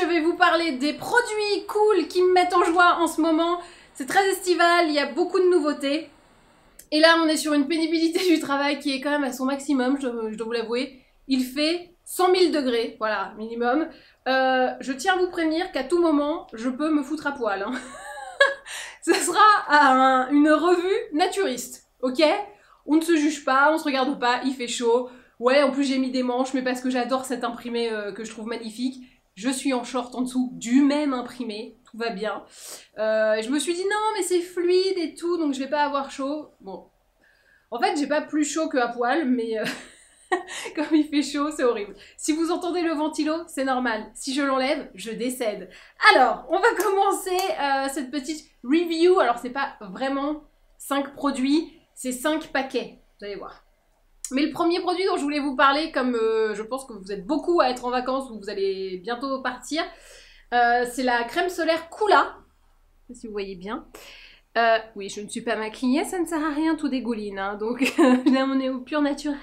je vais vous parler des produits cool qui me mettent en joie en ce moment. C'est très estival, il y a beaucoup de nouveautés. Et là, on est sur une pénibilité du travail qui est quand même à son maximum, je dois vous l'avouer. Il fait 100 000 degrés, voilà, minimum. Je tiens à vous prévenir qu'à tout moment, je peux me foutre à poil. Hein. Ce sera une revue naturiste, ok? On ne se juge pas, on se regarde pas, il fait chaud. Ouais, en plus j'ai mis des manches, mais parce que j'adore cet imprimé que je trouve magnifique. Je suis en short en dessous du même imprimé, tout va bien. Je me suis dit non mais c'est fluide et tout, donc je vais pas avoir chaud. Bon, en fait j'ai pas plus chaud que à poil, mais comme il fait chaud, c'est horrible. Si vous entendez le ventilo, c'est normal. Si je l'enlève, je décède. Alors, on va commencer cette petite review. Alors c'est pas vraiment 5 produits, c'est 5 paquets, vous allez voir. Mais le premier produit dont je voulais vous parler, comme je pense que vous êtes beaucoup à être en vacances ou vous allez bientôt partir, c'est la crème solaire Coola. Je sais pas si vous voyez bien. Oui, je ne suis pas maquillée, ça ne sert à rien, tout dégouline. Hein, donc là, on est au pur naturel.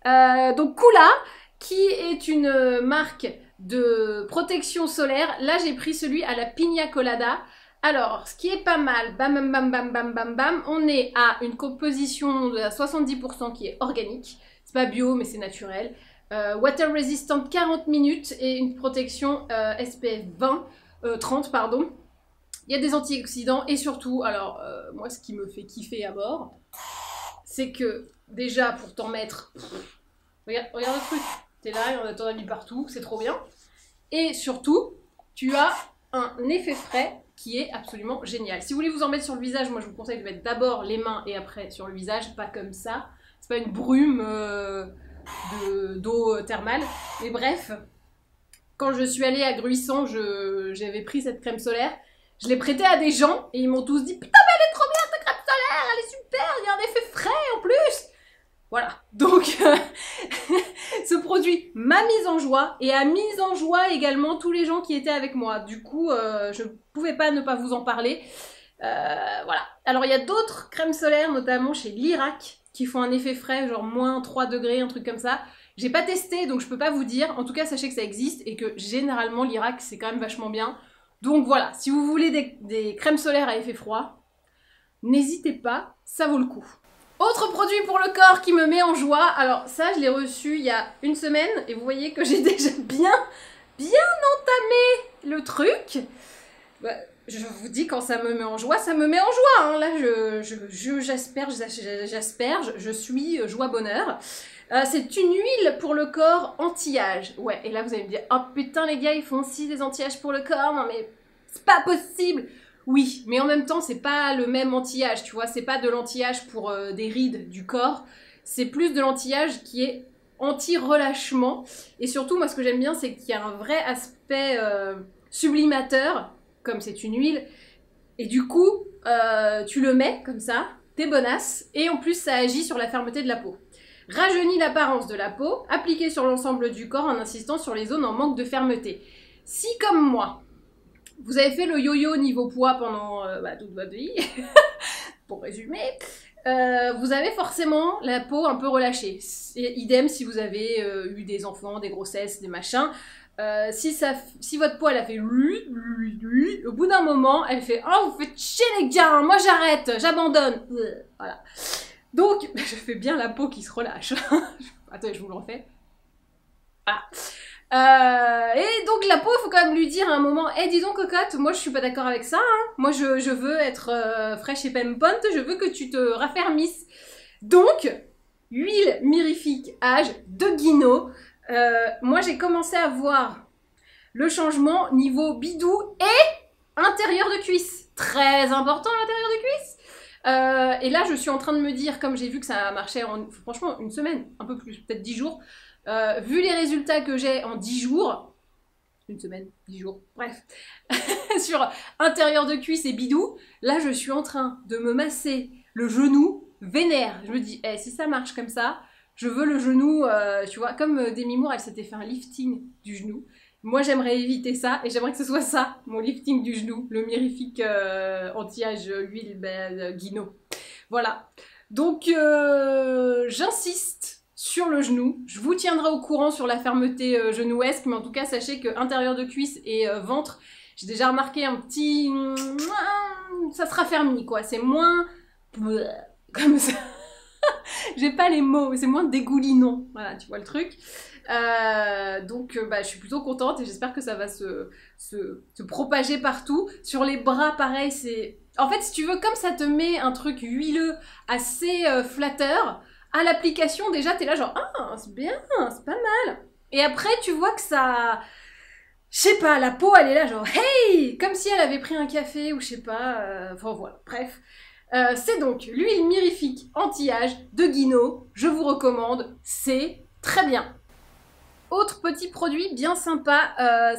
Donc Coola, qui est une marque de protection solaire. Là, j'ai pris celui à la Pina Colada. Alors, ce qui est pas mal, bam bam bam bam bam bam bam, on est à une composition de 70% qui est organique. C'est pas bio, mais c'est naturel. Water resistant 40 minutes et une protection SPF 30, pardon. Il y a des antioxydants et surtout, alors moi ce qui me fait kiffer à mort, c'est que déjà pour t'en mettre, regarde le truc, t'es là, t'en as mis partout, c'est trop bien. Et surtout, tu as un effet frais qui est absolument génial. Si vous voulez vous en mettre sur le visage, moi je vous conseille de mettre d'abord les mains et après sur le visage, pas comme ça. C'est pas une brume d'eau thermale. Mais bref, quand je suis allée à Gruissan, j'avais pris cette crème solaire. Je l'ai prêtée à des gens et ils m'ont tous dit « Putain mais elle est trop bien ta crème solaire, elle est super, il y a un effet frais en plus !» Voilà, donc ce produit m'a mise en joie et a mis en joie également tous les gens qui étaient avec moi. Du coup, je ne pouvais pas ne pas vous en parler. Voilà. Alors il y a d'autres crèmes solaires, notamment chez Lirac, qui font un effet frais, genre moins 3 degrés, un truc comme ça. J'ai pas testé, donc je peux pas vous dire. En tout cas, sachez que ça existe et que généralement Lirac, c'est quand même vachement bien. Donc voilà, si vous voulez des crèmes solaires à effet froid, n'hésitez pas, ça vaut le coup. Autre produit pour le corps qui me met en joie, alors ça je l'ai reçu il y a une semaine et vous voyez que j'ai déjà bien entamé le truc. Bah, je vous dis quand ça me met en joie, ça me met en joie. Hein. Là j'asperge, je suis joie bonheur. C'est une huile pour le corps anti-âge. Ouais, et là vous allez me dire, oh putain les gars, ils font aussi des anti-âge pour le corps. Non mais c'est pas possible. Oui, mais en même temps, c'est pas le même anti-âge, tu vois. C'est pas de l'anti-âge pour des rides du corps. C'est plus de l'anti-âge qui est anti-relâchement. Et surtout, moi ce que j'aime bien, c'est qu'il y a un vrai aspect sublimateur, comme c'est une huile. Et du coup, tu le mets comme ça, t'es bonasse. Et en plus, ça agit sur la fermeté de la peau. Rajeunit l'apparence de la peau, appliquée sur l'ensemble du corps en insistant sur les zones en manque de fermeté. Si, comme moi, vous avez fait le yo-yo niveau poids pendant toute votre vie, pour résumer, vous avez forcément la peau un peu relâchée. Idem si vous avez eu des enfants, des grossesses, des machins. Si votre peau elle a fait au bout d'un moment, elle fait « Oh, vous faites chier les gars, moi j'arrête, j'abandonne !» Voilà. Donc, je fais bien la peau qui se relâche. Attends, je vous le refais. Voilà. Et donc la peau, il faut quand même lui dire à un moment, eh dis donc cocotte, moi je suis pas d'accord avec ça, hein. Moi je veux être fraîche et pimpante, je veux que tu te raffermisses. Donc, huile mirifique âge de Guino. Moi j'ai commencé à voir le changement niveau bidou et intérieur de cuisse. Très important l'intérieur de cuisse. Et là je suis en train de me dire, comme j'ai vu que ça marchait en franchement une semaine, un peu plus, peut-être 10 jours, vu les résultats que j'ai en 10 jours, une semaine, 10 jours, bref, sur intérieur de cuisse et bidou, là je suis en train de me masser le genou vénère. Je me dis, si ça marche comme ça, je veux le genou, tu vois, comme Demi Moore, elle s'était fait un lifting du genou. Moi j'aimerais éviter ça et j'aimerais que ce soit ça, mon lifting du genou, le mirifique anti-âge huile Guino. Voilà, donc j'insiste sur le genou. Je vous tiendrai au courant sur la fermeté genou-esque, mais en tout cas, sachez que intérieur de cuisse et ventre, j'ai déjà remarqué un petit... ça se raffermit, quoi. C'est moins... comme ça. J'ai pas les mots, c'est moins dégoulinant. Voilà, tu vois le truc. Donc, je suis plutôt contente et j'espère que ça va se propager partout. Sur les bras, pareil, c'est... En fait, si tu veux, comme ça te met un truc huileux assez flatteur, à l'application, déjà, t'es là genre, ah, c'est bien, c'est pas mal. Et après, tu vois que ça... Je sais pas, la peau, elle est là genre, hey, comme si elle avait pris un café ou je sais pas, enfin voilà, bref. C'est donc l'huile mirifique anti-âge de Guino, je vous recommande, c'est très bien. Autre petit produit bien sympa,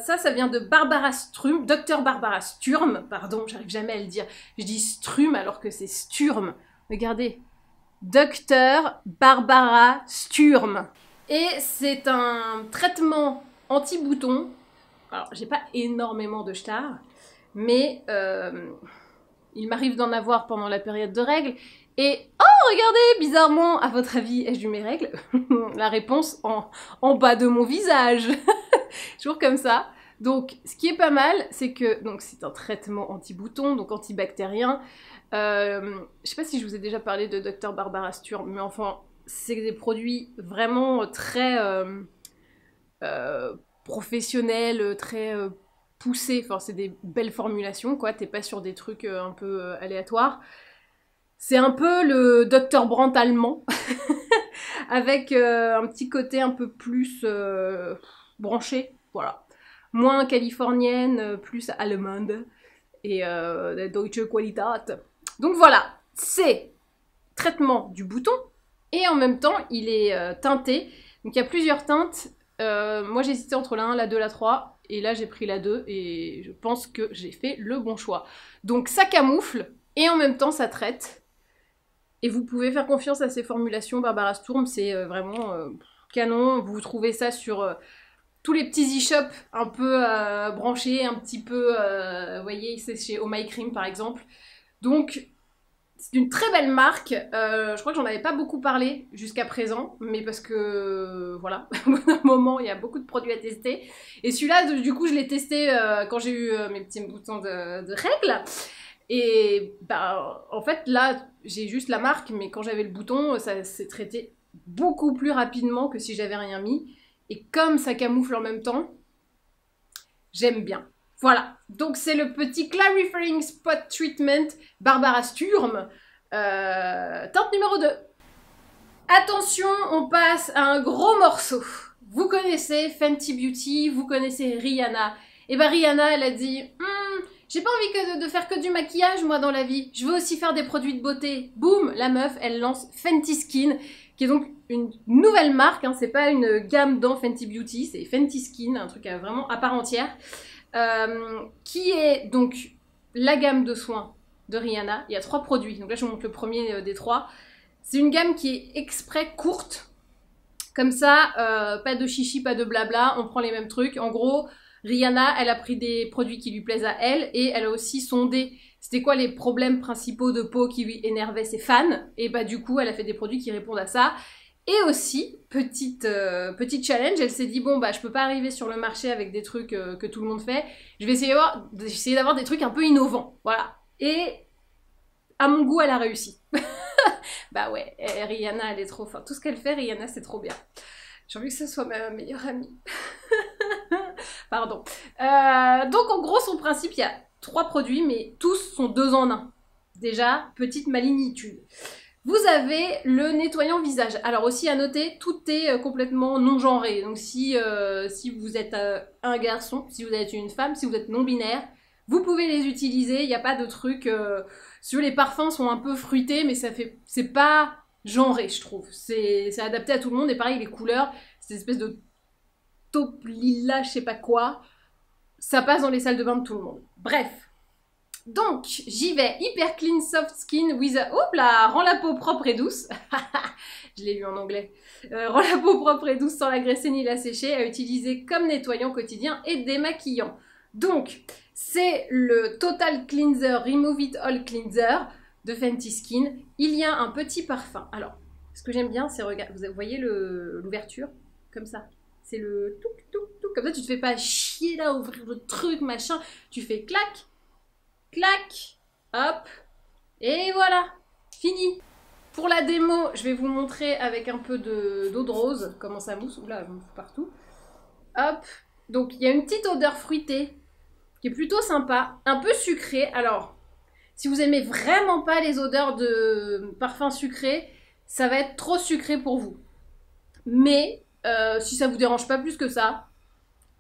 ça vient de Barbara Sturm, Dr Barbara Sturm, pardon, j'arrive jamais à le dire, je dis Sturm alors que c'est Sturm, regardez, Dr Barbara Sturm. Et c'est un traitement anti-bouton. Alors, j'ai pas énormément de stars, mais il m'arrive d'en avoir pendant la période de règles. Et, oh, regardez, bizarrement, à votre avis, ai-je eu mes règles? La réponse en bas de mon visage. Toujours comme ça. Donc, ce qui est pas mal, c'est que donc c'est un traitement anti-bouton, donc antibactérien. Je sais pas si je vous ai déjà parlé de Dr Barbara Sturm, mais enfin, c'est des produits vraiment très... professionnel, très poussé, enfin c'est des belles formulations quoi, t'es pas sur des trucs un peu aléatoires. C'est un peu le Dr Brandt allemand, avec un petit côté un peu plus branché, voilà. Moins californienne, plus allemande, et Deutsche Qualität. Donc voilà, c'est traitement du bouton, et en même temps il est teinté, donc il y a plusieurs teintes. Moi j'ai hésité entre la 1, la 2, la 3 et là j'ai pris la 2 et je pense que j'ai fait le bon choix. Donc ça camoufle et en même temps ça traite et vous pouvez faire confiance à ces formulations. Barbara Sturm, c'est vraiment canon. Vous trouvez ça sur tous les petits e-shops un peu branchés, un petit peu, vous voyez, c'est chez Oh My Cream par exemple. Donc c'est une très belle marque, je crois que j'en avais pas beaucoup parlé jusqu'à présent, mais parce que, voilà, au bout d'un moment, il y a beaucoup de produits à tester. Et celui-là, du coup, je l'ai testé quand j'ai eu mes petits boutons de règles. Et bah, en fait, là, j'ai juste la marque, mais quand j'avais le bouton, ça s'est traité beaucoup plus rapidement que si j'avais rien mis. Et comme ça camoufle en même temps, j'aime bien. Voilà, donc c'est le petit Clarifying Spot Treatment Barbara Sturm, teinte numéro 2. Attention, on passe à un gros morceau. Vous connaissez Fenty Beauty, vous connaissez Rihanna. Et bah Rihanna, elle a dit j'ai pas envie de faire que du maquillage moi dans la vie, je veux aussi faire des produits de beauté. Boum, la meuf, elle lance Fenty Skin, qui est donc une nouvelle marque, hein, c'est pas une gamme dans Fenty Beauty, c'est Fenty Skin, un truc vraiment à part entière. Qui est donc la gamme de soins de Rihanna. Il y a 3 produits, donc là je vous montre le premier des 3. C'est une gamme qui est exprès courte, comme ça, pas de chichi, pas de blabla, on prend les mêmes trucs. En gros, Rihanna, elle a pris des produits qui lui plaisent à elle, et elle a aussi sondé c'était quoi les problèmes principaux de peau qui lui énervaient ses fans, et bah du coup elle a fait des produits qui répondent à ça. Et aussi, petite challenge, elle s'est dit, bon, bah, je peux pas arriver sur le marché avec des trucs que tout le monde fait, je vais essayer d'avoir des trucs un peu innovants, voilà. Et à mon goût, elle a réussi. Bah ouais, Rihanna, elle est trop forte. Tout ce qu'elle fait, Rihanna, c'est trop bien. J'ai envie que ce soit ma meilleure amie. Pardon. Donc, en gros, son principe, il y a 3 produits, mais tous sont 2 en 1. Déjà, petite malignitude. Vous avez le nettoyant visage. Alors aussi à noter, tout est complètement non-genré. Donc si vous êtes un garçon, si vous êtes une femme, si vous êtes non-binaire, vous pouvez les utiliser. Il n'y a pas de truc... sur les parfums sont un peu fruités, mais c'est pas genré, je trouve. C'est adapté à tout le monde. Et pareil, les couleurs, cette espèce de taupe lilas, je sais pas quoi, ça passe dans les salles de bain de tout le monde. Bref. Donc, j'y vais. Hyper Clean Soft Skin with a... Oups là, rend la peau propre et douce. Je l'ai lu en anglais. Rend la peau propre et douce sans la graisser ni la sécher, à utiliser comme nettoyant quotidien et démaquillant. Donc, c'est le Total Cleanser Remove It All Cleanser de Fenty Skin. Il y a un petit parfum. Alors, Ce que j'aime bien, c'est, vous voyez l'ouverture, comme ça. C'est le touc, touc, touc. Comme ça, tu te fais pas chier là, ouvrir le truc, machin. Tu fais clac, clac, hop, et voilà, fini. Pour la démo, je vais vous montrer avec un peu d'eau de rose comment ça mousse. Oula, je me fous partout. Hop, donc il y a une petite odeur fruitée qui est plutôt sympa, un peu sucrée. Alors, si vous aimez vraiment pas les odeurs de parfum sucré, ça va être trop sucré pour vous. Mais si ça vous dérange pas plus que ça,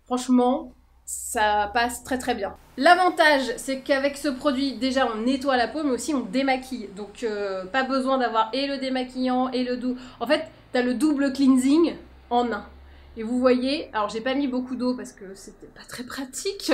franchement, ça passe très très bien. L'avantage, c'est qu'avec ce produit, déjà on nettoie la peau, mais aussi on démaquille. Donc pas besoin d'avoir et le démaquillant et le doux. En fait, t'as le double cleansing en un. Et vous voyez, alors j'ai pas mis beaucoup d'eau parce que c'était pas très pratique,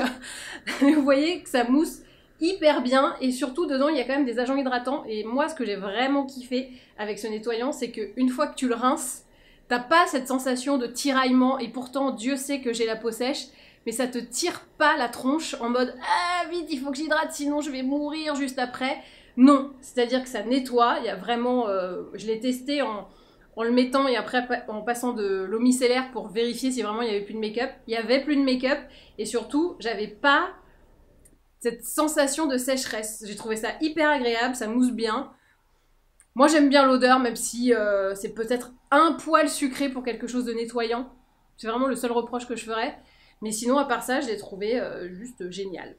mais vous voyez que ça mousse hyper bien, et surtout dedans il y a quand même des agents hydratants. Et moi, ce que j'ai vraiment kiffé avec ce nettoyant, c'est qu'une fois que tu le rinces, t'as pas cette sensation de tiraillement, et pourtant Dieu sait que j'ai la peau sèche, mais ça te tire pas la tronche en mode « Ah, vite, il faut que j'hydrate, sinon je vais mourir juste après ». Non, c'est-à-dire que ça nettoie, il y a vraiment... je l'ai testé en le mettant et après en passant de l'eau micellaire pour vérifier si vraiment il n'y avait plus de make-up. Il n'y avait plus de make-up, et surtout, j'avais pas cette sensation de sécheresse. J'ai trouvé ça hyper agréable, ça mousse bien. Moi, j'aime bien l'odeur, même si c'est peut-être un poil sucré pour quelque chose de nettoyant. C'est vraiment le seul reproche que je ferais. Mais sinon, à part ça, je l'ai trouvé juste génial.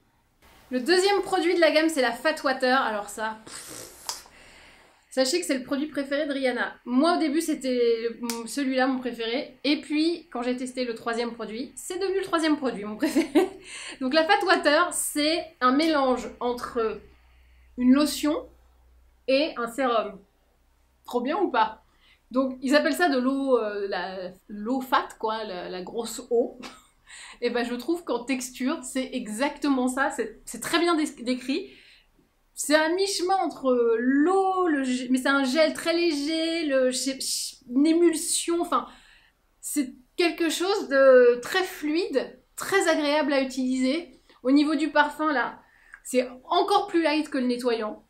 Le deuxième produit de la gamme, c'est la Fat Water. Alors ça, sachez que c'est le produit préféré de Rihanna. Moi, au début, c'était celui-là mon préféré. Et puis, quand j'ai testé le troisième produit, c'est devenu le troisième produit, mon préféré. Donc la Fat Water, c'est un mélange entre une lotion et un sérum. Trop bien ou pas? Donc, ils appellent ça de l'eau l'eau fat, quoi, la grosse eau. Et ben, je trouve qu'en texture, c'est exactement ça. C'est très bien décrit. C'est un mi-chemin entre l'eau, mais c'est un gel très léger, une émulsion. Enfin, c'est quelque chose de très fluide, très agréable à utiliser. Au niveau du parfum, là, c'est encore plus light que le nettoyant.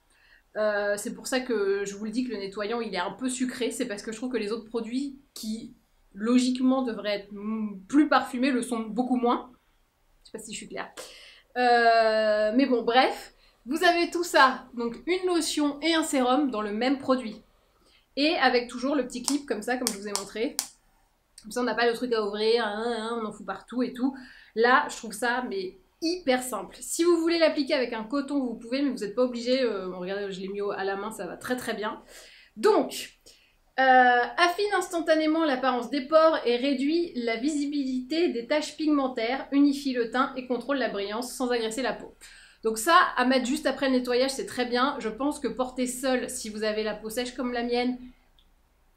C'est pour ça que je vous le dis que le nettoyant il est un peu sucré, c'est parce que je trouve que les autres produits qui logiquement devraient être plus parfumés le sont beaucoup moins. Je sais pas si je suis claire. Mais bon, bref, vous avez tout ça, donc une lotion et un sérum dans le même produit. Et avec toujours le petit clip comme ça, comme je vous ai montré. Comme ça on n'a pas le truc à ouvrir, on en fout partout et tout. Là, je trouve ça mais hyper simple. Si vous voulez l'appliquer avec un coton, vous pouvez, mais vous n'êtes pas obligé. Regardez, je l'ai mis à la main, ça va très très bien. Donc, affine instantanément l'apparence des pores et réduit la visibilité des taches pigmentaires, unifie le teint et contrôle la brillance sans agresser la peau. Donc ça, à mettre juste après le nettoyage, c'est très bien. Je pense que porter seul, si vous avez la peau sèche comme la mienne,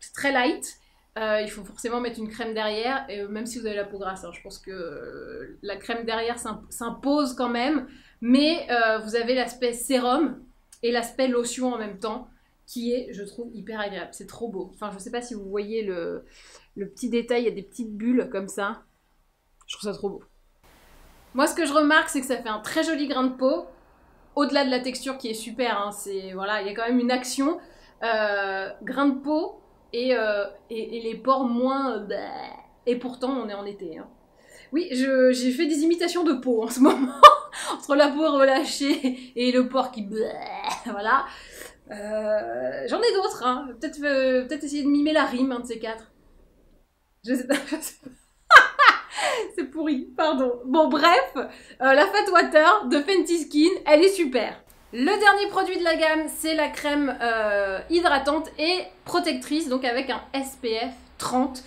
c'est très light. Il faut forcément mettre une crème derrière, et même si vous avez la peau grasse, hein, je pense que la crème derrière s'impose quand même, mais vous avez l'aspect sérum et l'aspect lotion en même temps, qui est, je trouve, hyper agréable. C'est trop beau. Enfin, je sais pas si vous voyez le petit détail, il y a des petites bulles comme ça. Je trouve ça trop beau. Moi, ce que je remarque, c'est que ça fait un très joli grain de peau, au-delà de la texture qui est super, hein, voilà, il y a quand même une action. Grain de peau, et les pores moins... Et pourtant, on est en été. Hein. Oui, j'ai fait des imitations de peau en ce moment. Entre la peau relâchée et le pore qui... Voilà. J'en ai d'autres. Hein. Peut-être essayer de mimer la rime, un de ces quatre. Je sais pas. C'est pourri, pardon. Bon, bref. La Fat Water de Fenty Skin, elle est super. Le dernier produit de la gamme, c'est la crème hydratante et protectrice, donc avec un SPF 30.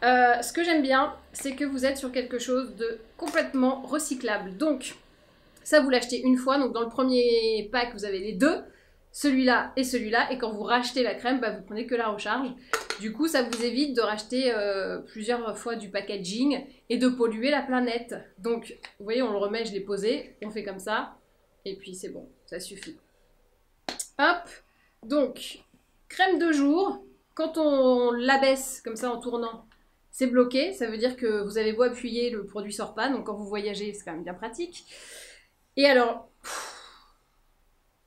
Ce que j'aime bien, c'est que vous êtes sur quelque chose de complètement recyclable. Donc, ça, vous l'achetez une fois. Donc, dans le premier pack, vous avez les deux, celui-là et celui-là. Et quand vous rachetez la crème, bah, vous prenez que la recharge. Du coup, ça vous évite de racheter plusieurs fois du packaging et de polluer la planète. Donc, vous voyez, on le remet, je l'ai posé, on fait comme ça. Et puis c'est bon, ça suffit. Hop, donc, crème de jour, quand on l'abaisse comme ça en tournant, c'est bloqué, ça veut dire que vous avez beau appuyer, le produit sort pas, donc quand vous voyagez, c'est quand même bien pratique. Et alors,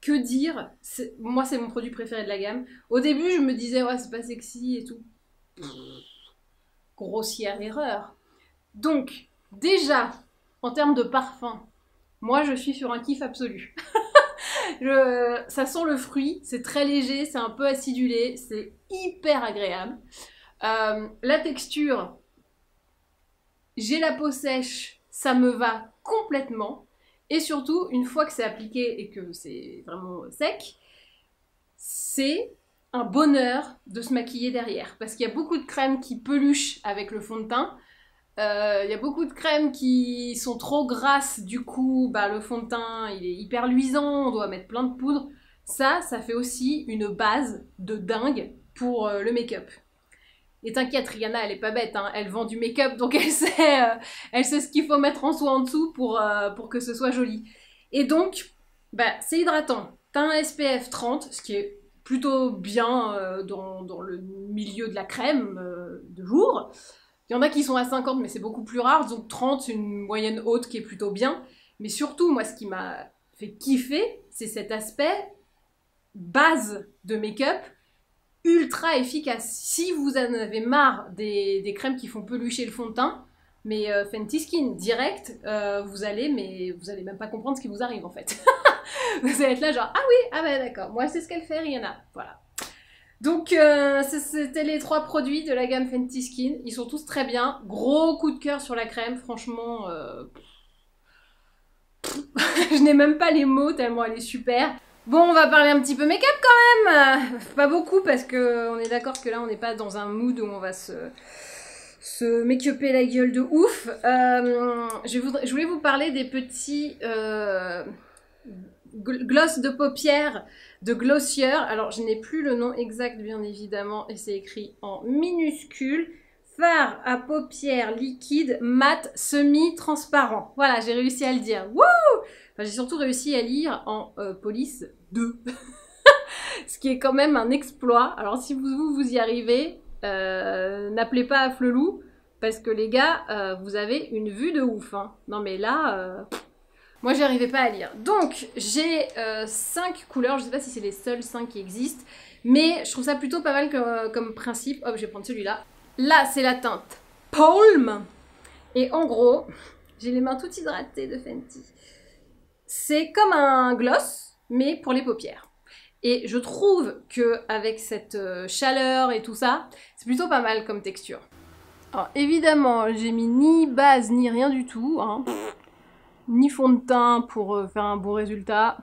que dire? Moi, c'est mon produit préféré de la gamme. Au début, je me disais, ouais, c'est pas sexy et tout. Grossière erreur. Donc, déjà, en termes de parfum, moi, je suis sur un kiff absolu. Ça sent le fruit, c'est très léger, c'est un peu acidulé, c'est hyper agréable. La texture, j'ai la peau sèche, ça me va complètement. Et surtout, une fois que c'est appliqué et que c'est vraiment sec, c'est un bonheur de se maquiller derrière. Parce qu'il y a beaucoup de crèmes qui peluchent avec le fond de teint. Il y a beaucoup de crèmes qui sont trop grasses, du coup, bah, le fond de teint, il est hyper luisant, on doit mettre plein de poudre. Ça fait aussi une base de dingue pour le make-up. Et t'inquiète, Rihanna, elle est pas bête, hein. Elle vend du make-up, donc elle sait ce qu'il faut mettre en soi en dessous pour que ce soit joli. Et donc, bah, c'est hydratant. T'as un SPF 30, ce qui est plutôt bien dans le milieu de la crème de jour. Il y en a qui sont à 50, mais c'est beaucoup plus rare, donc 30, c'est une moyenne haute qui est plutôt bien. Mais surtout, moi, ce qui m'a fait kiffer, c'est cet aspect base de make-up ultra efficace. Si vous en avez marre des crèmes qui font pelucher le fond de teint, mais Fenty Skin, direct, vous allez même pas comprendre ce qui vous arrive en fait. Vous allez être là genre, ah oui, ah bah d'accord, moi c'est ce qu'elle fait, Rihanna. Voilà. Donc c'était les 3 produits de la gamme Fenty Skin, ils sont tous très bien. Gros coup de cœur sur la crème, franchement, je n'ai même pas les mots tellement elle est super. Bon, on va parler un petit peu make-up quand même. Pas beaucoup parce qu'on est d'accord que là on n'est pas dans un mood où on va se make-upper la gueule de ouf. Je voulais vous parler des petits gloss de paupières de Glossier. Alors je n'ai plus le nom exact bien évidemment et c'est écrit en minuscule. Fard à paupières liquide mat semi-transparent. Voilà, j'ai réussi à le dire. Wouh! Enfin, j'ai surtout réussi à lire en police 2. Ce qui est quand même un exploit. Alors si vous y arrivez, n'appelez pas à Flelou, parce que les gars, vous avez une vue de ouf. Hein. Non mais là, moi j'y arrivais pas à lire. Donc j'ai 5 couleurs, je sais pas si c'est les seules 5 qui existent, mais je trouve ça plutôt pas mal comme principe. Hop, je vais prendre celui-là. Là, c'est la teinte Palm. Et en gros, j'ai les mains toutes hydratées de Fenty. C'est comme un gloss, mais pour les paupières. Et je trouve qu'avec cette chaleur et tout ça, c'est plutôt pas mal comme texture. Alors évidemment, j'ai mis ni base ni rien du tout, hein. Ni fond de teint pour faire un bon résultat.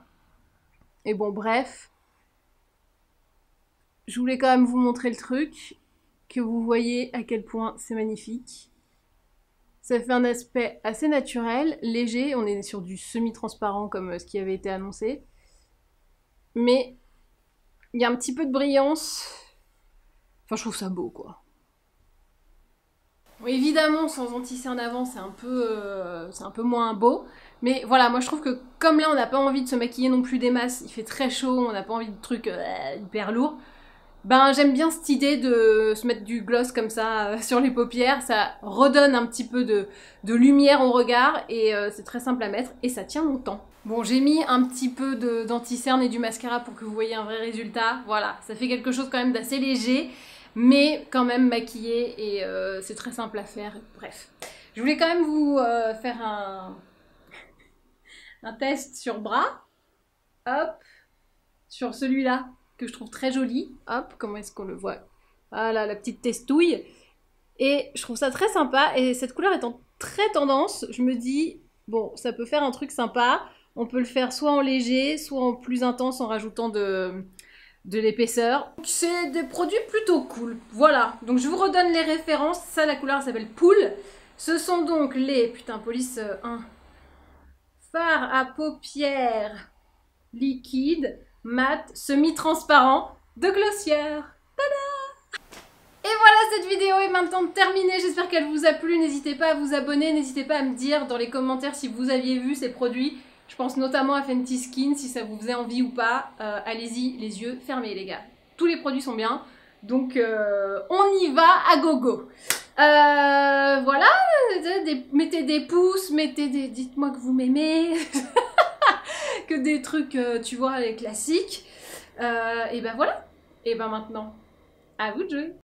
Et bon, bref. Je voulais quand même vous montrer le truc, que vous voyez à quel point c'est magnifique. Ça fait un aspect assez naturel, léger, on est sur du semi-transparent comme ce qui avait été annoncé. Mais il y a un petit peu de brillance. Enfin, je trouve ça beau, quoi. Bon, évidemment, sans anti-cerne avant, c'est un peu moins beau. Mais voilà, moi je trouve que comme là, on n'a pas envie de se maquiller non plus des masses, il fait très chaud, on n'a pas envie de trucs hyper lourds. Ben j'aime bien cette idée de se mettre du gloss comme ça sur les paupières, ça redonne un petit peu de lumière au regard et c'est très simple à mettre et ça tient longtemps. Bon, j'ai mis un petit peu d'anti-cerne et du mascara pour que vous voyez un vrai résultat, voilà, ça fait quelque chose quand même d'assez léger, mais quand même maquillé et c'est très simple à faire, bref. Je voulais quand même vous faire un test sur bras, hop, sur celui-là, que je trouve très joli. Hop, comment est-ce qu'on le voit? Voilà, la petite testouille. Et je trouve ça très sympa. Et cette couleur étant très tendance, je me dis, bon, ça peut faire un truc sympa. On peut le faire soit en léger, soit en plus intense en rajoutant de l'épaisseur. C'est des produits plutôt cool. Voilà, donc je vous redonne les références. Ça, la couleur s'appelle Pool. Ce sont donc les, putain, police 1. Fard à paupières liquide mat semi-transparent de Glossier. Tada! Et voilà, cette vidéo est maintenant terminée. J'espère qu'elle vous a plu. N'hésitez pas à vous abonner. N'hésitez pas à me dire dans les commentaires si vous aviez vu ces produits. Je pense notamment à Fenty Skin, si ça vous faisait envie ou pas. Allez-y, les yeux fermés, les gars. Tous les produits sont bien. Donc, on y va à gogo. Voilà, mettez des pouces, dites-moi que vous m'aimez. que des trucs, tu vois, les classiques. Et ben voilà. Et ben maintenant, à vous de jouer.